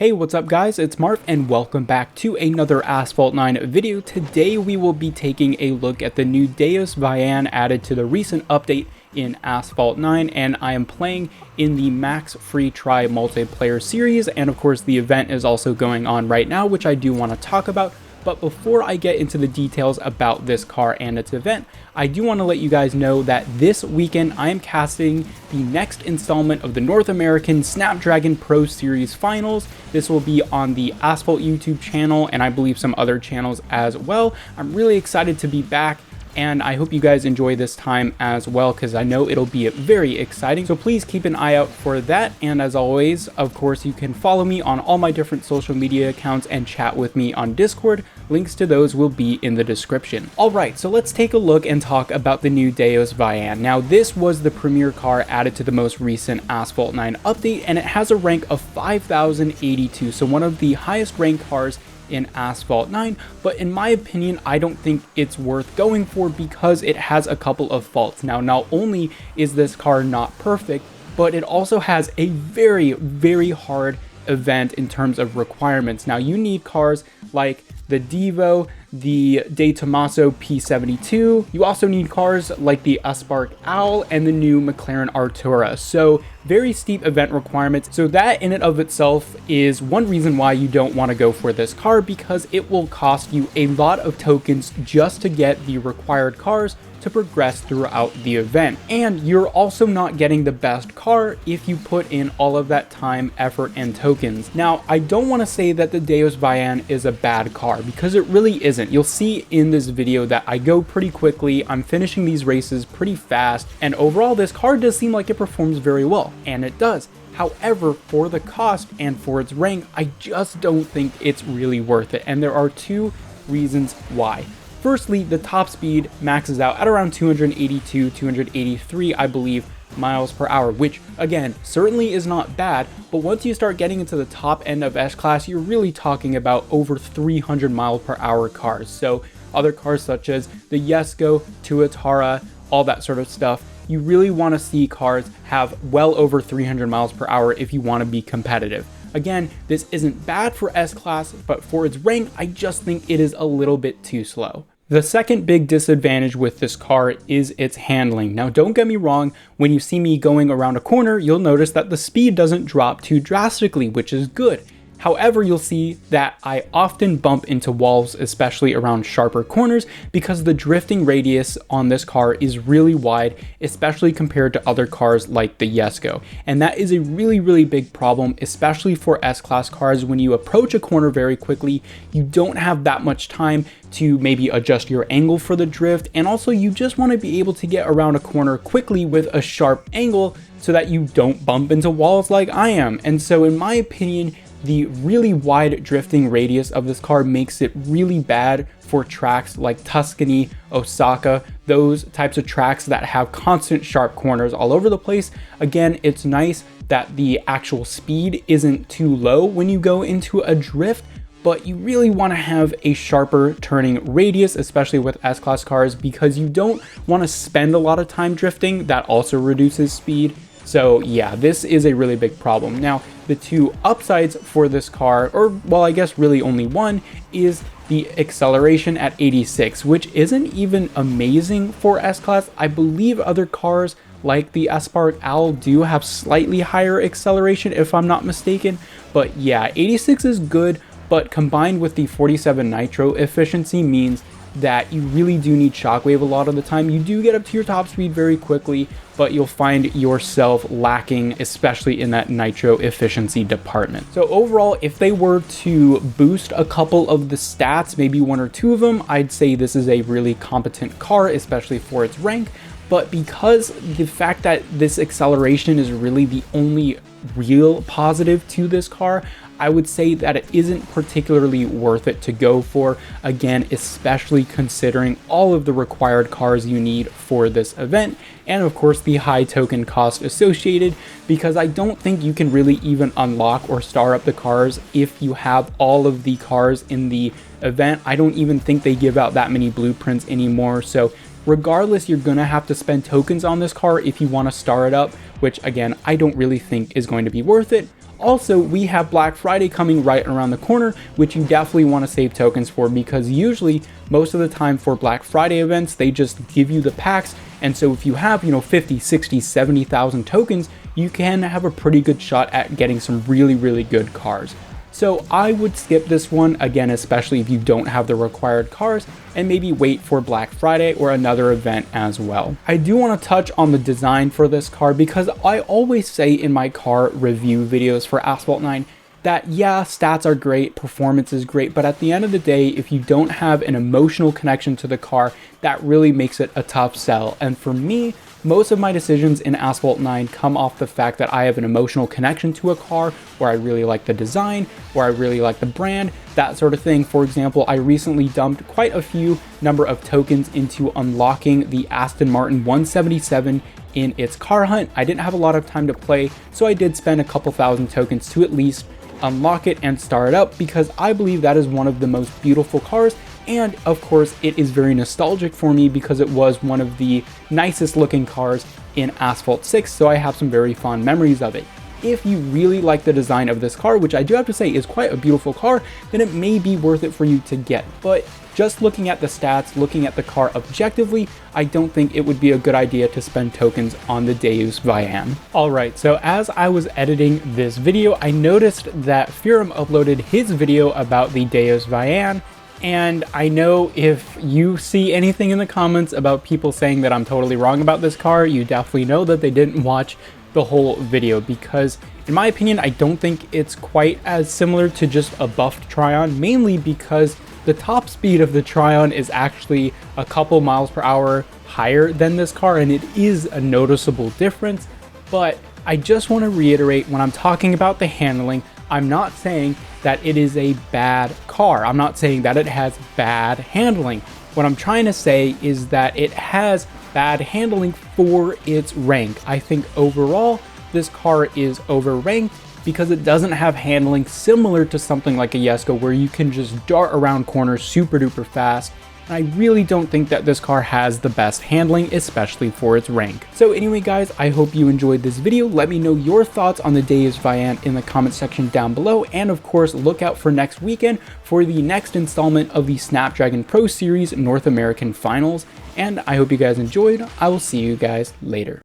Hey, what's up guys, it's Marv and welcome back to another Asphalt 9 video. Today we will be taking a look at the new DEUS VAYANNE added to the recent update in Asphalt 9, and I am playing in the Max Free Try multiplayer series, and of course the event is also going on right now, which I do want to talk about. But before I get into the details about this car and its event, I do want to let you guys know that this weekend I am casting the next installment of the North American Snapdragon Pro Series Finals. This will be on the Asphalt YouTube channel and I believe some other channels as well. I'm really excited to be back, and I hope you guys enjoy this time as well because I know it'll be very exciting. So please keep an eye out for that. And as always, of course, you can follow me on all my different social media accounts and chat with me on Discord. Links to those will be in the description. Alright, so let's take a look and talk about the new DEUS VAYANNE. Now this was the premier car added to the most recent Asphalt 9 update, and it has a rank of 5082, so one of the highest ranked cars in Asphalt 9, but in my opinion I don't think it's worth going for because it has a couple of faults. Now not only is this car not perfect, but it also has a very hard event in terms of requirements. Now you need cars like the Devo, the De Tomaso P72. You also need cars like the Asphalt Owl and the new McLaren Artura. So very steep event requirements. So that in and of itself is one reason why you don't want to go for this car, because it will cost you a lot of tokens just to get the required cars to progress throughout the event. And you're also not getting the best car if you put in all of that time, effort, and tokens. Now, I don't want to say that the DEUS VAYANNE is a bad car because it really isn't. You'll see in this video that I go pretty quickly, I'm finishing these races pretty fast, and overall this car does seem like it performs very well, and it does. However, for the cost and for its rank, I just don't think it's really worth it, and there are two reasons why. Firstly, the top speed maxes out at around 282, 283, I believe, miles per hour, which again, certainly is not bad, but once you start getting into the top end of S-Class, you're really talking about over 300 mile per hour cars. So other cars such as the Jesko, Tuatara, all that sort of stuff, you really want to see cars have well over 300 miles per hour if you want to be competitive. Again, this isn't bad for S-Class, but for its rank, I just think it is a little bit too slow. The second big disadvantage with this car is its handling. Now don't get me wrong, when you see me going around a corner, you'll notice that the speed doesn't drop too drastically, which is good. However, you'll see that I often bump into walls, especially around sharper corners, because the drifting radius on this car is really wide, especially compared to other cars like the Jesko. And that is a really big problem, especially for S-Class cars. When you approach a corner very quickly, you don't have that much time to maybe adjust your angle for the drift, and also you just want to be able to get around a corner quickly with a sharp angle so that you don't bump into walls like I am. And so in my opinion, the really wide drifting radius of this car makes it really bad for tracks like Tuscany, Osaka, those types of tracks that have constant sharp corners all over the place. Again, it's nice that the actual speed isn't too low when you go into a drift, but you really want to have a sharper turning radius, especially with S-Class cars, because you don't want to spend a lot of time drifting. That also reduces speed. So yeah, this is a really big problem. Now, the two upsides for this car, or well, I guess really only one, is the acceleration at 86, which isn't even amazing for S-Class. I believe other cars like the Asphalt Owl do have slightly higher acceleration if I'm not mistaken. But yeah, 86 is good, but combined with the 47 nitro efficiency means that you really do need shockwave a lot of the time. You do get up to your top speed very quickly, but you'll find yourself lacking, especially in that nitro efficiency department. So overall, if they were to boost a couple of the stats, maybe one or two of them, I'd say this is a really competent car, especially for its rank. But because the fact that this acceleration is really the only real positive to this car, I would say that it isn't particularly worth it to go for, again, especially considering all of the required cars you need for this event, and of course the high token cost associated, because I don't think you can really even unlock or star up the cars if you have all of the cars in the event. I don't even think they give out that many blueprints anymore, so regardless, you're gonna have to spend tokens on this car if you want to star it up, which again, I don't really think is going to be worth it. Also, we have Black Friday coming right around the corner, which you definitely want to save tokens for, because usually most of the time for Black Friday events, they just give you the packs. And so if you have, 50, 60, 70,000 tokens, you can have a pretty good shot at getting some really, really good cars. So I would skip this one, again, especially if you don't have the required cars, and maybe wait for Black Friday or another event as well. I do want to touch on the design for this car, because I always say in my car review videos for Asphalt 9 that yeah, stats are great, performance is great, but at the end of the day, if you don't have an emotional connection to the car, that really makes it a tough sell. And for me, most of my decisions in Asphalt 9 come off the fact that I have an emotional connection to a car, where I really like the design, where I really like the brand, that sort of thing. For example, I recently dumped quite a few number of tokens into unlocking the Aston Martin 177 in its car hunt. I didn't have a lot of time to play, so I did spend a couple thousand tokens to at least unlock it and start it up, because I believe that is one of the most beautiful cars. And of course, it is very nostalgic for me because it was one of the nicest looking cars in Asphalt 6, so I have some very fond memories of it. If you really like the design of this car, which I do have to say is quite a beautiful car, then it may be worth it for you to get. But just looking at the stats, looking at the car objectively, I don't think it would be a good idea to spend tokens on the DEUS VAYANNE. Alright, so as I was editing this video, I noticed that Furum uploaded his video about the DEUS VAYANNE, and I know if you see anything in the comments about people saying that I'm totally wrong about this car, you definitely know that they didn't watch the whole video, because in my opinion, I don't think it's quite as similar to just a buffed Tryon, mainly because the top speed of the Tryon is actually a couple miles per hour higher than this car, and it is a noticeable difference. But I just want to reiterate, when I'm talking about the handling, I'm not saying that it is a bad car. I'm not saying that it has bad handling. What I'm trying to say is that it has bad handling for its rank. I think overall, this car is overranked because it doesn't have handling similar to something like a Jesko, where you can just dart around corners super duper fast. And I really don't think that this car has the best handling, especially for its rank. So anyway guys, I hope you enjoyed this video. Let me know your thoughts on the DEUS VAYANNE in the comment section down below, and of course look out for next weekend for the next installment of the Snapdragon Pro Series North American Finals. And I hope you guys enjoyed. I will see you guys later.